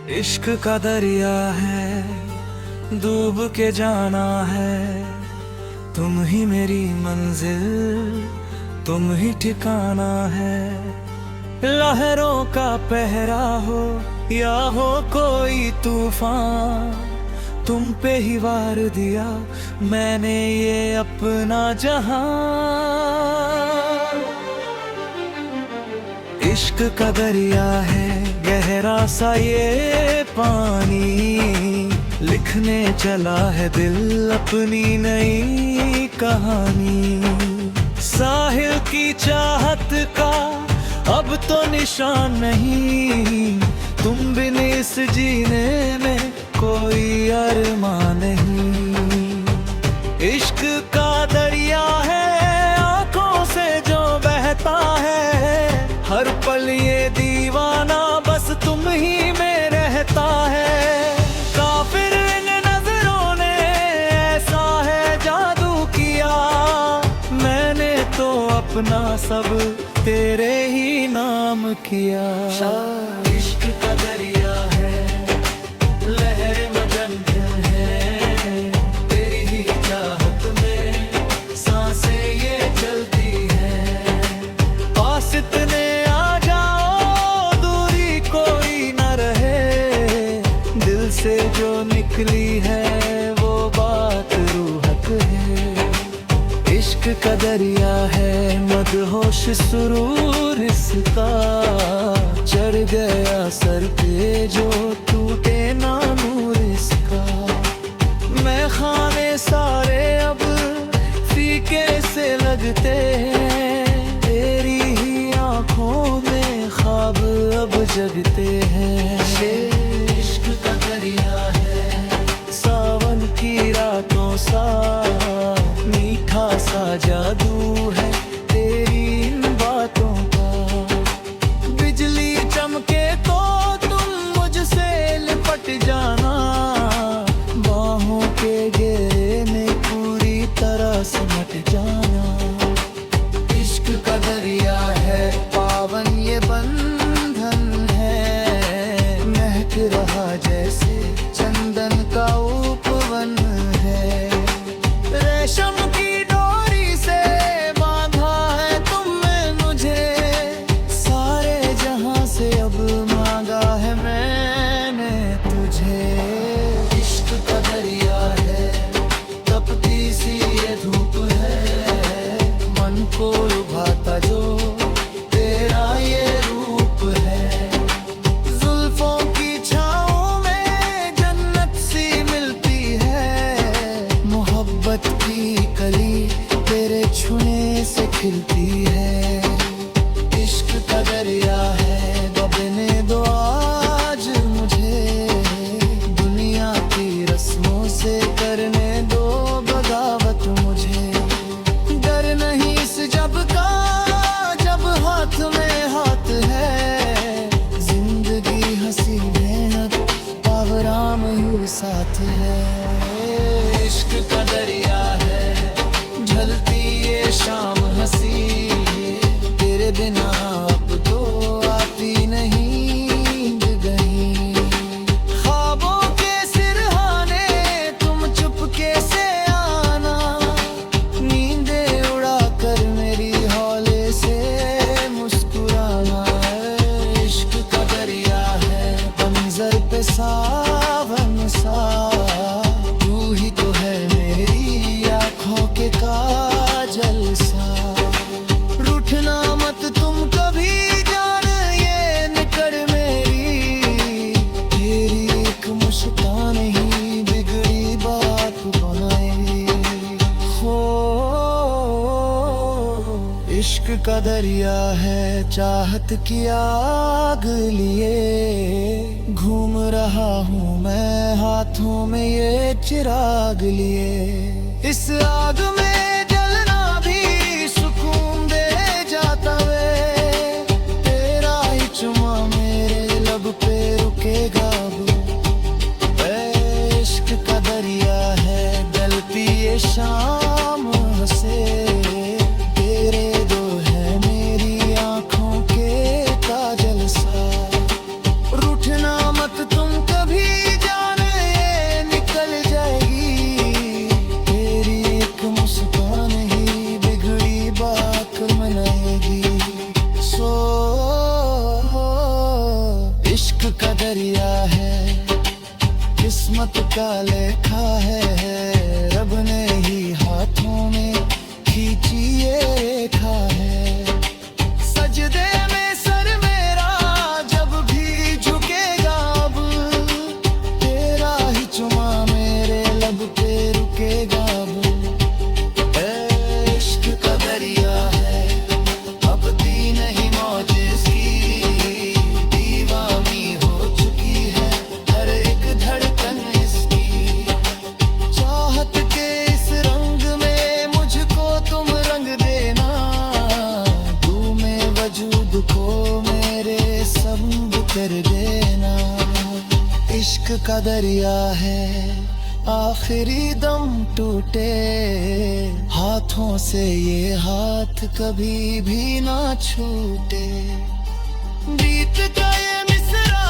इश्क का दरिया है, डूब के जाना है। तुम ही मेरी मंजिल, तुम ही ठिकाना है। लहरों का पहरा हो या हो कोई तूफान, तुम पे ही वार दिया मैंने ये अपना जहां। इश्क का दरिया है, गहरा सा ये पानी, लिखने चला है दिल अपनी नई कहानी। साहिल की चाहत का अब तो निशान नहीं, तुम बिन इस जीने में कोई अरमान नहीं। इश्क का दरिया है, आंखों से जो बहता है, हर पल ये दीवाना बस तुम ही में रहता है। काफिर इन नजरों ने ऐसा है जादू किया, मैंने तो अपना सब तेरे ही नाम किया। इश्क का दरिया है, लहर मगन है, तेरी ही चाहत में सांसें ये चलती है। पास इतने आ जाओ, दूरी कोई न रहे, दिल से जो निकली है वो बात रूहक है। इश्क का दरिया है, मदहोश सुरूर इसका, चढ़ गया सर पे जो टूटे ना नूर इसका। मैं खाने सारे अब फीके से लगते हैं, तेरी ही आंखों में ख्वाब अब जगते हैं। इश्क का दरिया है, सावन की रातों सा, मीठा सा जादू है तेरी इन बातों का। बिजली चमके तो तुम मुझसे लिपट जाना, बाहों के घेरे में पूरी तरह सिमट जाना। इश्क का दरिया है, पावन ये बंधन है, महक रहा जैसे चंदन का उपवन है। रेशम की डोरी से बांधा है तुमने मुझे, सारे जहां से अब मांगा है मैंने तुझे। इश्क का दरिया है, तपती सी ये धूप है, मन को लुभाता जो तेरा ये रूप है। जुल्फों की छाँव में जन्नत सी मिलती है, मोहब्बत की कली तेरे छूने से खिलती है। इश्क का दरिया है, बबने दो आज मुझे, दुनिया की रस्मों से करने दो बगावत मुझे। डर नहीं इस जब का, जब हाथ में हाथ है, जिंदगी हंसी मेहनत पावराम ही साथ है। इश्क का दरिया है, ढलती ये शाम हंसी, तेरे बिना अब तो आती नहीं नींद गई। ख्वाबों के सिरहाने तुम चुपके से आना, नींदें उड़ा कर मेरी हौले से मुस्कुराना। इश्क का दरिया है, मंजर पे सावन सा, तू ही तो है मेरी आँखों के काजल सा। रूठना मत तुम कभी जान ये निकल मेरी, तेरी एक मुस्कान ही बिगड़ी बात बनाएगी। हो इश्क का दरिया है, चाहत की आग लिए, घूम रहा हूँ मैं हाथों में ये चिराग लिए। इस आग में जलना भी सुकून दे जाता वे, तेरा ही चुमा मेरे लब पे रुकेगा वो। इश्क का दरिया है, गलती ये शाम से, तेरे दो है मेरी आंखों के काजल सा। रूठना मत तुम दरिया है, किस्मत का लेखा है, रब ने ही हाथों में खींची ये रेखा है। सजदे में सर मेरा जब भी झुकेगा, अब तेरा ही चुमा मेरे लब पे रुकेगा। अब इश्क का दरिया है, अब दी नहीं मौज इसकी, दीवानी हो चुकी है हर एक धड़कन इसकी। चाहत के इस रंग में मुझको तुम रंग देना, दूँ वजूद को मेरे सब कर देना। इश्क का दरिया है, आखिरी दम टूटे हाथों से ये हाथ कभी भी ना छूटे। बीत का ये मिसरा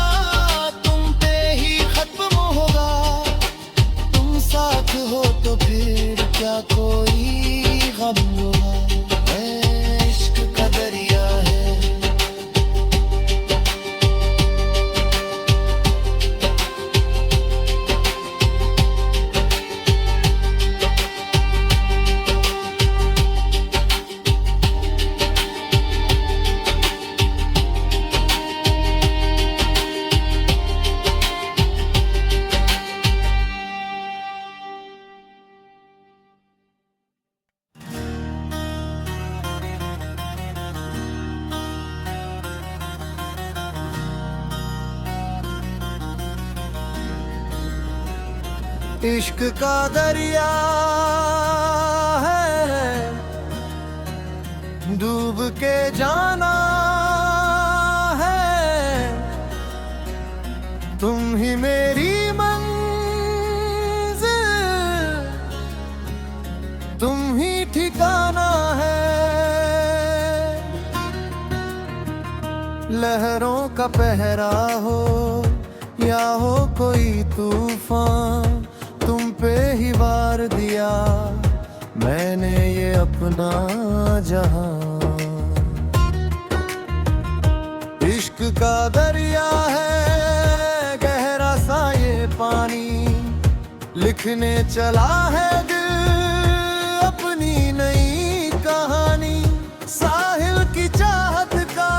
तुम पे ही खत्म होगा, तुम साथ हो तो फिर क्या कोई गम होगा। इश्क का दरिया है, इश्क का दरिया है, डूब के जाना है, तुम ही मेरी मंजिल, तुम ही ठिकाना है। लहरों का पहरा हो या हो कोई तूफान, तुम पे ही वार दिया मैंने ये अपना जहां। इश्क का दरिया है, गहरा सा ये पानी, लिखने चला है दिल अपनी नई कहानी। साहिल की चाहत का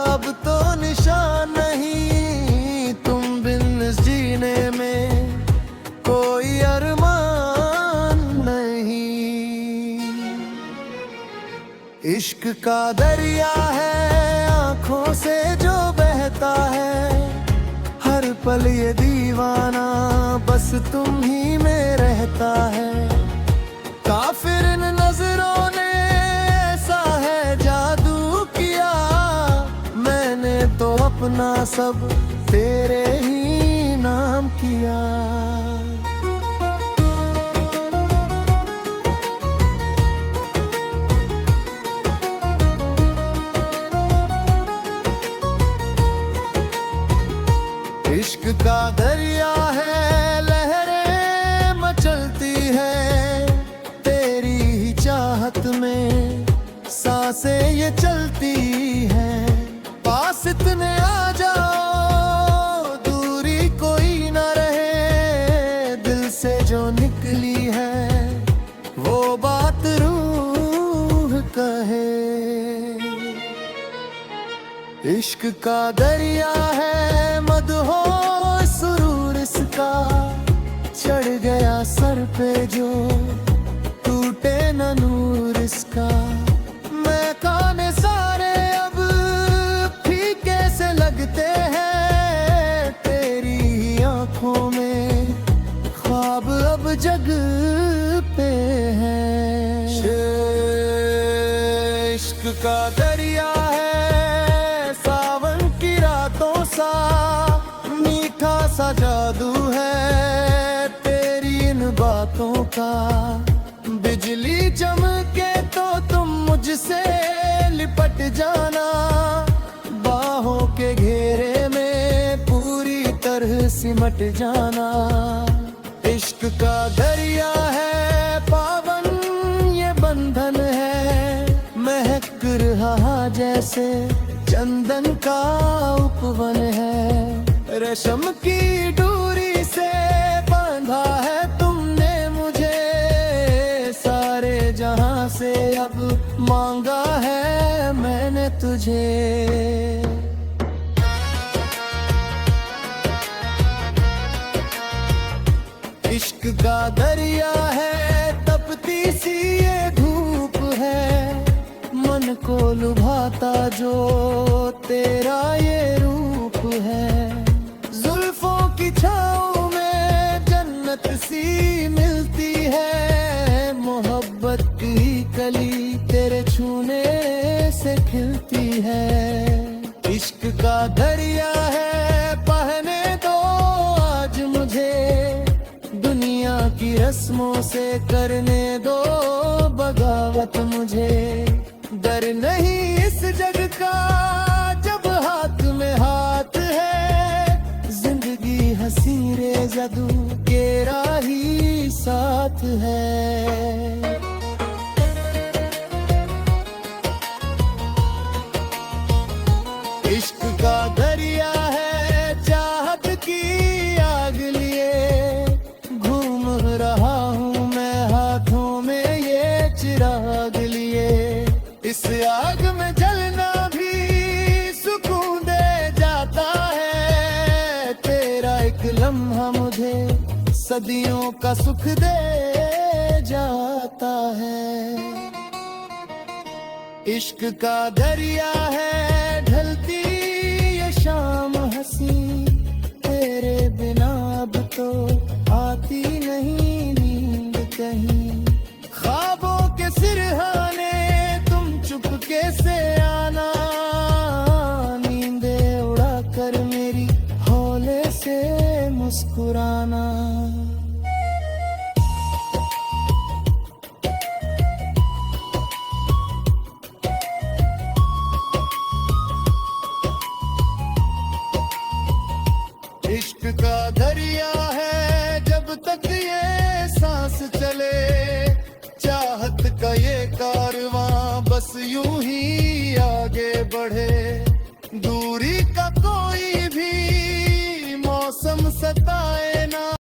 अब तो निशान नहीं, तुम बिन इस जीने में कोई अरमान नहीं। इश्क का दरिया है, आंखों से जो बहता है, हर पल ये दीवाना बस तुम ही में रहता है। काफिर इन नजरों ने ऐसा है जादू किया, मैंने तो अपना सब तेरे ही नाम किया। इश्क का दरिया है, लहरें मचलती है, तेरी ही चाहत में सांसें ये चलती है। पास इतने आ जाओ दूरी कोई ना रहे, दिल से जो निकली है वो बात रूह कहे। इश्क का दरिया है, मदहोश सुरूर इसका, चढ़ गया सर पे जो टूटे न नूर इसका। मैं काने सारे अब फीके से लगते हैं, तेरी ही आंखों में ख्वाब अब जग पे है। इश्क का दरिया है, सावन की रातों सा, मीठा सा जादू है तेरी इन बातों का। बिजली चमके तो तुम मुझसे लिपट जाना, बाहों के घेरे में पूरी तरह सिमट जाना। इश्क का दरिया है पावन, ये बंधन है, महक रहा जैसे चंदन का उपवन है। रेशम की डोरी से बांधा है तुमने मुझे, सारे जहां से अब मांगा है मैंने तुझे। इश्क का दरिया है, तपती सी ये धूप है, मन को लुभाता जो तेरा ये रूप है। जुल्फों की छाँव में जन्नत सी मिलती है, मोहब्बत की कली तेरे छूने से खिलती है। इश्क का दरिया है, बहने दो आज मुझे, दुनिया की रस्मों से करने दो बगावत मुझे। डर नहीं इस जग का जब हाथ में हाथ है, जिंदगी हंसी रे जादू तेरा ही साथ है। इश्क का दरिया है, चाहत की आग लिए, घूम रहा हूँ मैं हाथों में ये चिराग लिए। इस आग में जलना भी सुकून दे जाता है, तेरा एक लम्हा मुझे सदियों का सुख दे जाता है। इश्क का दरिया है, ढलती ये शाम हंसी, तेरे बिना अब तो आती नहीं नींद कहीं। ख्वाबों के सिरहाने तुम चुपके से आना, नींदे उड़ा कर मेरी हौले से मुस्कुराना। इश्क का दरिया है, जब तक ये सांस चले, चाहत का ये कारवां बस यूं ही आगे बढ़े। दूरी का कोई भी मौसम सताए ना,